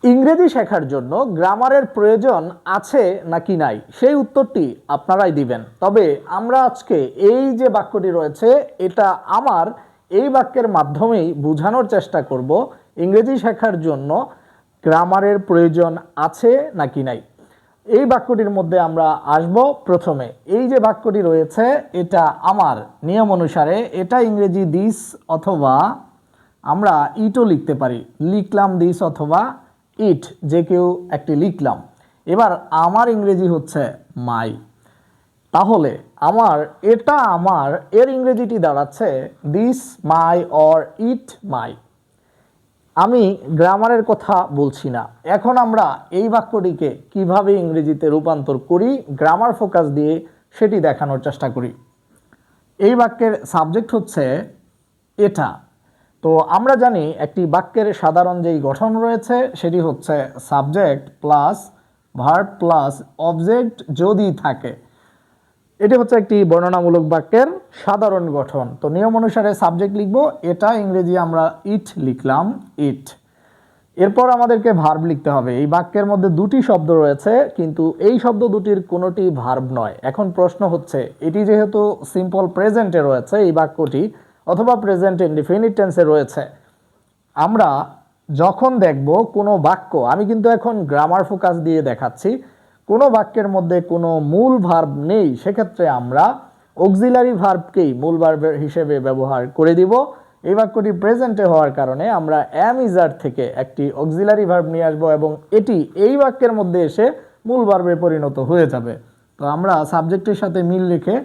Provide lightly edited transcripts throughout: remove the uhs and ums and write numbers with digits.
ইংরেজি শেখার জন্য গ্রামারের প্রয়োজন আছে নাকি নাই সেই উত্তরটি আপনারাই দিবেন। তবে আমরা আজকে এই যে বাক্যটি রয়েছে এটা আমার এই বাক্যের মাধ্যমেই বোঝানোর চেষ্টা করব ইংরেজি শেখার জন্য গ্রামারের প্রয়োজন আছে নাকি নাই। এই বাক্যটির মধ্যে আমরা আসব। প্রথমে এই যে বাক্যটি রয়েছে এটা আমার নিয়ম অনুসারে এটা ইংরেজি দিস অথবা আমরা ইটও লিখতে পারি, লিখলাম দিস অথবা ইট, যে কেউ একটি লিখলাম। এবার আমার ইংরেজি হচ্ছে মাই, তাহলে এটা আমার এর ইংরেজিটি দাঁড়াচ্ছে দিস মাই অর ইট মাই। আমি গ্রামারের কথা বলছি না। এখন আমরা এই বাক্যটিকে কিভাবে ইংরেজিতে রূপান্তর করি গ্রামার ফোকাস দিয়ে সেটি দেখানোর চেষ্টা করি। এই বাক্যের সাবজেক্ট হচ্ছে এটা। তো আমরা জানি একটি বাক্যের সাধারণ যেই গঠন রয়েছে সেটি হচ্ছে subject plus verb plus object যদি থাকে। এটি হচ্ছে একটি বর্ণনামূলক বাক্যের সাধারণ গঠন। তো নিয়ম অনুসারে সাবজেক্ট লিখব, এটা ইংরেজি আমরা ইট লিখলাম, ইট। এরপর আমাদেরকে ভার্ব লিখতে হবে। এই বাক্যের মধ্যে দুটি শব্দ রয়েছে কিন্তু এই শব্দ দুটির কোনোটি ভার্ব নয়। এখন প্রশ্ন হচ্ছে এটি যেহেতু সিম্পল প্রেজেন্টে রয়েছে এই বাক্যটি, অথবা প্রেজেন্ট ইনডিফিনিট টেন্সে রয়েছে, আমরা যখন দেখব কোনো বাক্য, আমি কিন্তু এখন গ্রামার ফোকাস দিয়ে দেখাচ্ছি, কোনো বাক্যের মধ্যে কোনো মূল ভার্ব নেই, সেক্ষেত্রে আমরা অক্সিলারি ভার্বকেই মূল ভার্বের হিসেবে ব্যবহার করে দিব। এই বাক্যটি প্রেজেন্টে হওয়ার কারণে আমরা অ্যাম ইজার থেকে একটি অক্সিলারি ভার্ব নিয়ে আসবো এবং এটি এই বাক্যের মধ্যে এসে মূল ভার্বে পরিণত হয়ে যাবে। তো আমরা সাবজেক্টের সাথে মিল রেখে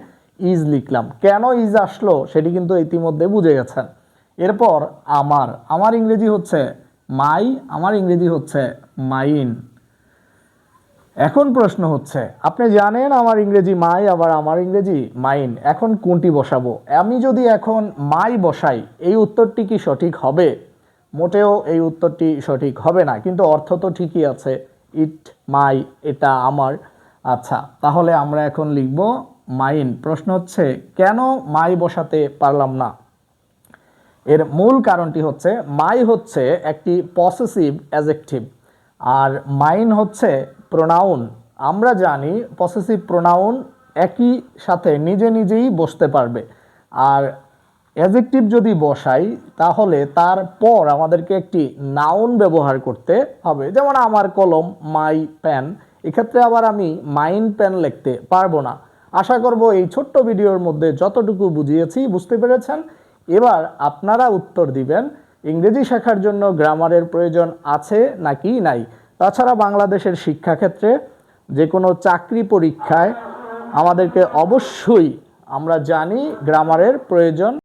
ইজ লিখলাম। কেন ইজ আসলো সেটি কিন্তু ইতিমধ্যে বুঝে গেছেন। এরপর আমার ইংরেজি হচ্ছে মাই, আমার ইংরেজি হচ্ছে মাইন। এখন প্রশ্ন হচ্ছে, আপনি জানেন আমার ইংরেজি মাই আবার আমার ইংরেজি মাইন, এখন কোনটি বসাবো? আমি যদি এখন মাই বসাই এই উত্তরটি কি সঠিক হবে? মোটেও এই উত্তরটি সঠিক হবে না, কিন্তু অর্থ তো ঠিকই আছে, ইট মাই, এটা আমার। আচ্ছা, তাহলে আমরা এখন লিখব মাইন। প্রশ্ন হচ্ছে কেন মাই বসাতে পারলাম না? এর মূল কারণটি হচ্ছে মাই হচ্ছে একটি পসেসিভ অ্যাডজেক্টিভ আর মাইন হচ্ছে প্রোনাউন। আমরা জানি পসেসিভ প্রোনাউন একই সাথে নিজে নিজেই বসতে পারবে, আর অ্যাডজেক্টিভ যদি বসাই তাহলে তারপর আমাদেরকে একটি নাউন ব্যবহার করতে হবে। যেমন আমার কলম, মাই পেন, এক্ষেত্রে আবার আমি মাইন পেন লিখতে পারবো না। আশা করব এই ছোট্ট ভিডিওর মধ্যে যতটুকু বুঝিয়েছি বুঝতে পেরেছেন। এবার আপনারা উত্তর দিবেন ইংরেজি শেখার জন্য গ্রামারের প্রয়োজন আছে নাকি নাই। তাছাড়া বাংলাদেশের শিক্ষাক্ষেত্রে যে কোনো চাকরি পরীক্ষায় আমাদেরকে অবশ্যই, আমরা জানি, গ্রামারের প্রয়োজন